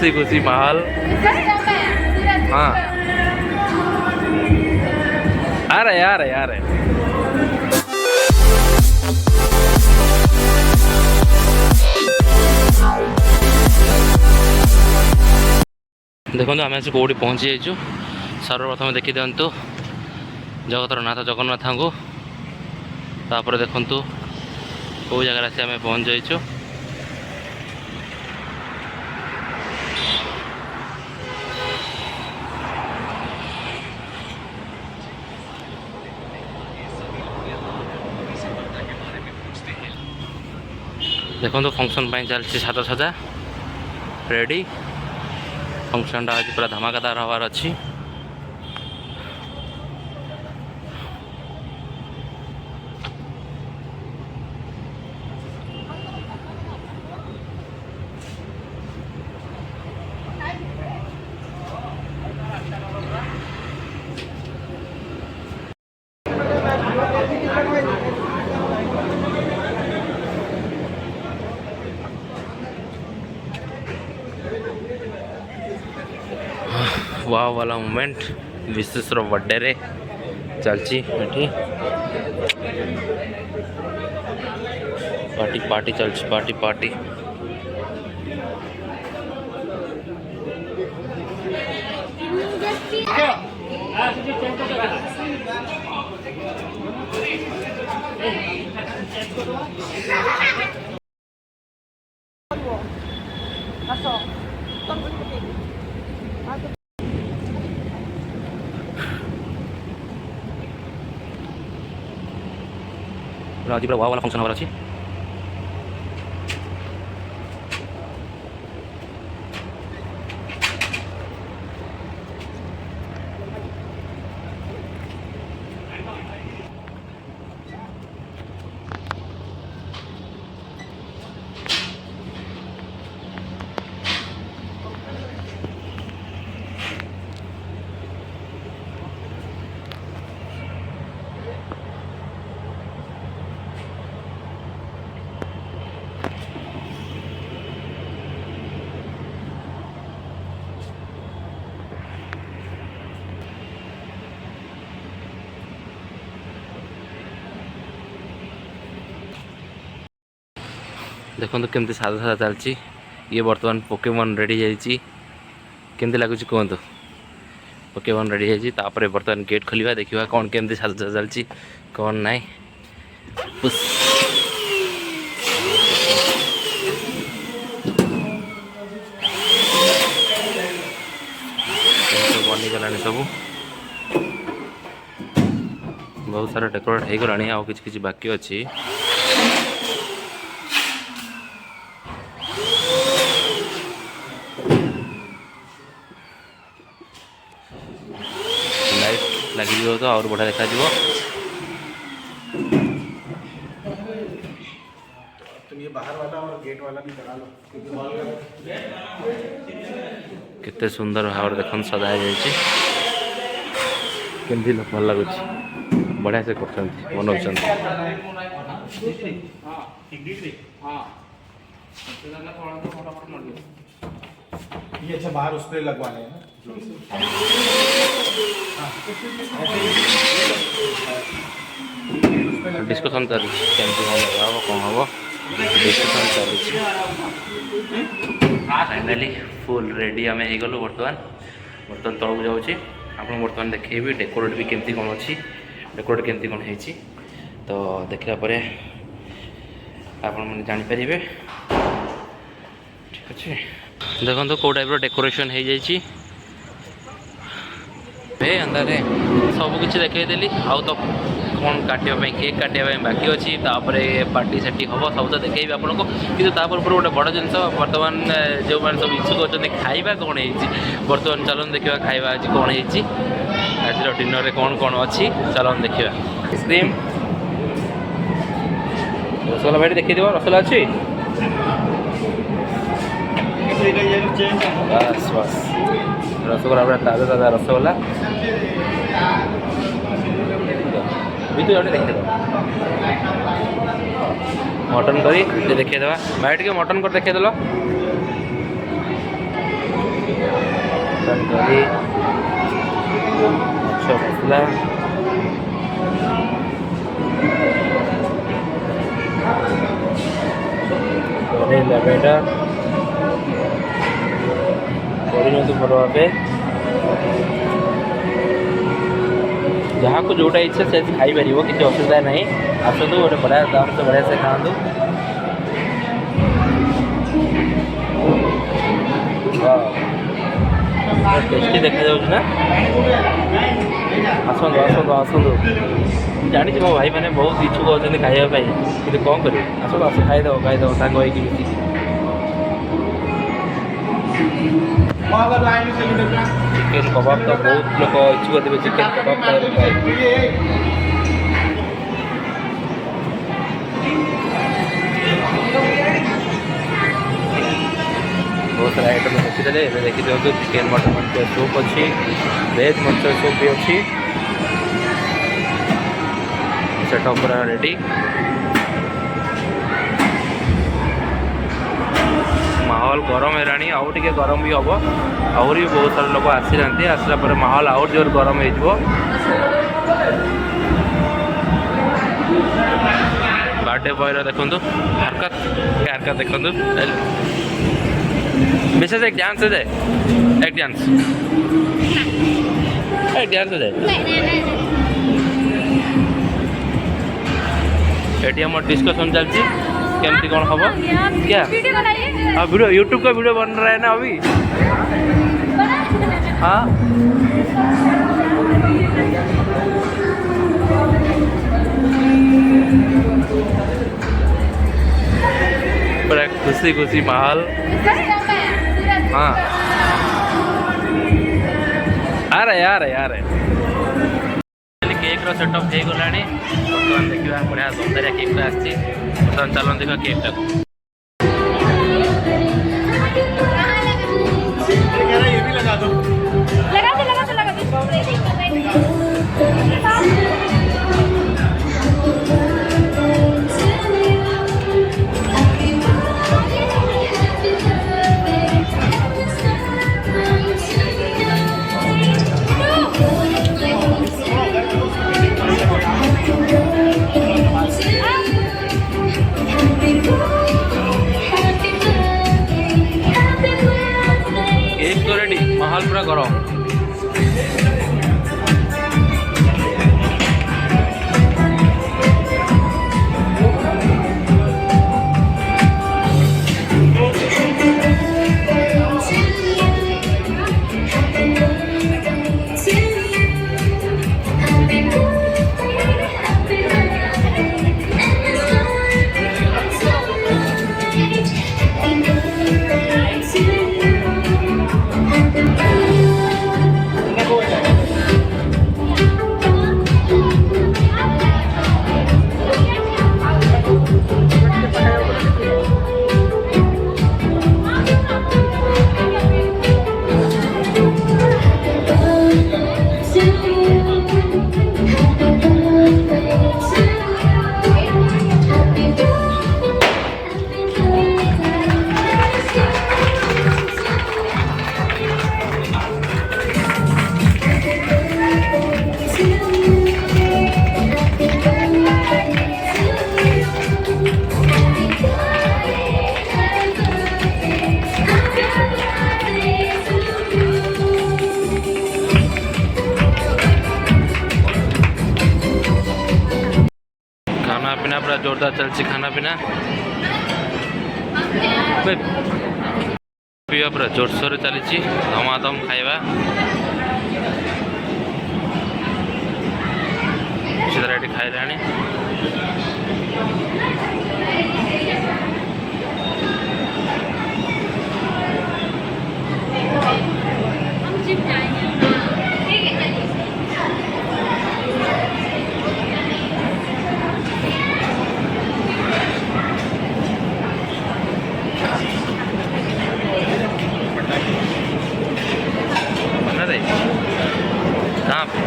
खुशी खुशी माहौल। हाँ आ रहे आ रहे आ रहे। देखो आम आज कौटी पहुँची जाइए। सर्वप्रथम देखी दिंतु जगतर नाथ जगन्नाथ को, तापर देखु कौ जगार आसी आम पहुँच जाइए। देखो फंक्शन चलती साज सजा रेडी। फंक्शन टा आज पूरा धमाकादार हबार अच्छी। वाव वाला मोमेंट विश्वेश्वर बर्थडे रे चलची एठी पार्टी पार्टी चलची पार्टी पार्टी। आज पूरा वाव वाला फंक्शन हमारा अच्छी। देखो केमती सादा सादा चलची। ये बर्तमान पोकेमॉन रेडी जाइए। केमती लगुच कहतु? पोकेमॉन रेडी जाइए। तापर बर्तमान गेट खोलिया देखा कौन केमती सादा सादा चलची कौन नाई। बनी गला सब बहुत सारा डेकोरेट हो गला। आ कि बाकी अच्छी। लगी तो और बढ़िया देखा ये बाहर वाला और गेट वाला भी बना लो। कितने सुंदर भाव देखन सजाई जाइए। केमती भल लगुच बढ़िया से कर बनाऊँ। ये अच्छा बाहर उस पर लगवाने हैं। डिस्कसन चल केमती कौन लगा कौन हम डिस्कसन चली। फाइनाली फुल रेडी आम हो गलु। बर्तमान बर्तमान तौक जाऊँगी आप बर्तमान देखी डेकोरेट भी केमती कौन अच्छी डेकोरेट केमती कौन है तो देखला पर आप जापर। ठीक अच्छे देखो कौ टाइप डेकोरेशन हो जाइए अंदर सबकि देखईदेली। आउ तो कौन काटापी केक काटापी बाकी अच्छी पार्टी सार्टी हम सब तो देखी आपको कि गोटे बड़ जिन बर्तमान जो मैंने सब इच्छुक अच्छा खाଇବା कौन है बर्तमान चलन देखा खाଇବା आज कौन है आज डिनर कौन कौन अच्छी चलन देखा। आइसक्रीम रसगोला भाई देखी देव रसगोला अच्छी बस बस रसगोला पूरा ताज़ा ताज़ा रसगोला भी तो देखिए मटन करी देखिए भाई टे मटन कर देखिए देल दही माछ मसला दही लेबेटा पड़ी भल भाव जहाँ को जोटा इच्छा से खाई पार किसी असुविधा ना आसतु गोटे बढ़िया दाम से बढ़िया से खाँतु टेस्टी देखा जाऊँ ना आसतु आसतु आसतु जानी मो भाई मैंने बहुत इच्छुक अच्छा खावाई कि कौन करें आसतु आस खाईदेव सांग हो चिकेन कबाब तो बहुत लोग इच्छुक थे चिकेन कबाब बहुत सारा आइटम रखीदे देखी दिखाँ चिकेन मटन मंचूरियन सूप अच्छी वेज मंचूरियन सूप भी अच्छी सेटअप पूरा रेडी माहौल गरम है आउ टे गरम भी हम आहुरी भी बहुत सारा लोग आसी जाती आसला पर माहौल आउट जोर गरम हो बर्थडे बॉय देखु हरकत हरकत देखु विशेष एक डांस हो जाए एक डांस हो जाए ये आम डिस्कशन चलती केमती कौन हम क्या हाँ वीडियो यूट्यूब का वीडियो बन रहा है ना अभी हाँ पूरा खुशी खुशी माहौल हाँ आ रहे केक सेटअप हो गला बर्तमान देखा बढ़िया सुंदरिया केक आसी बर्तमान चलन देखा केक टाक केक तो रेडी माहौल पूरा गरम खाना पीना पूरा जोरदार चलती खाना पीना पीवा पूरा जोरसोर चली धमाधम खाइबा सीधा ये खाइलानी कहाँ पे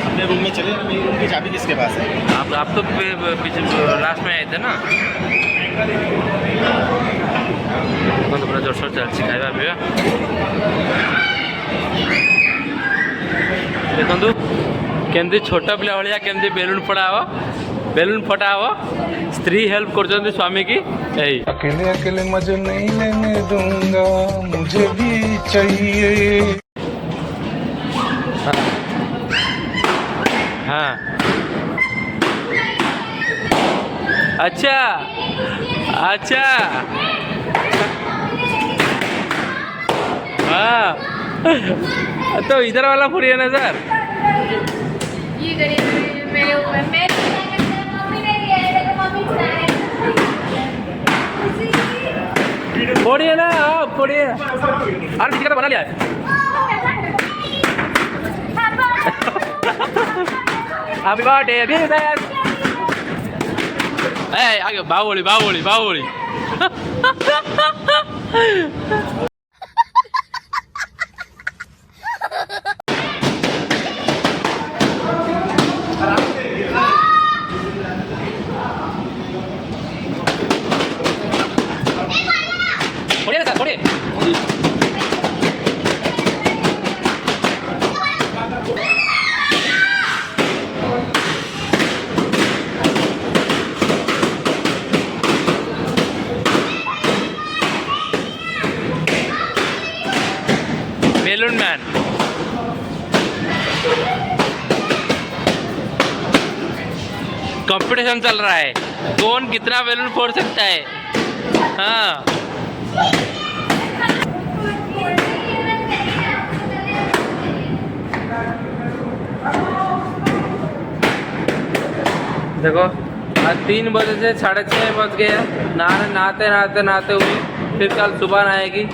अपने रूम में चले मेरी रूम की चाबी किसके पास है? आप तो पीछे लास्ट में आए थे ना तो पूरा जोर शोर चलती खाଇବା ପିଇବା केमती छोटा पिला भाया केमती बेलून फटा हो बेलून फटा हो स्त्री हेल्प कर स्वामी की यही अकेले अकेले मजे नहीं लेने दूंगा, मुझे भी चाहिए। हाँ अच्छा अच्छा हाँ तो इधर वाला फुरिए ना सर ये करिए मेरे ऊपर मम्मी ने दिया है देखो मम्मी चला रही है फोड़िए ना आप फोड़िए अरे किसी का तो बना लिया है हैप्पी बर्थडे अभी आगे बावली बावली बावली छोड़िए ना सर छोड़िए बेलून मैन कंपटीशन चल रहा है कौन कितना बेलून फोड़ सकता है हाँ देखो आज 3 बजे से 6:30 बज गए हैं नहाते नहाते नहाते हुए फिर कल सुबह नहाएगी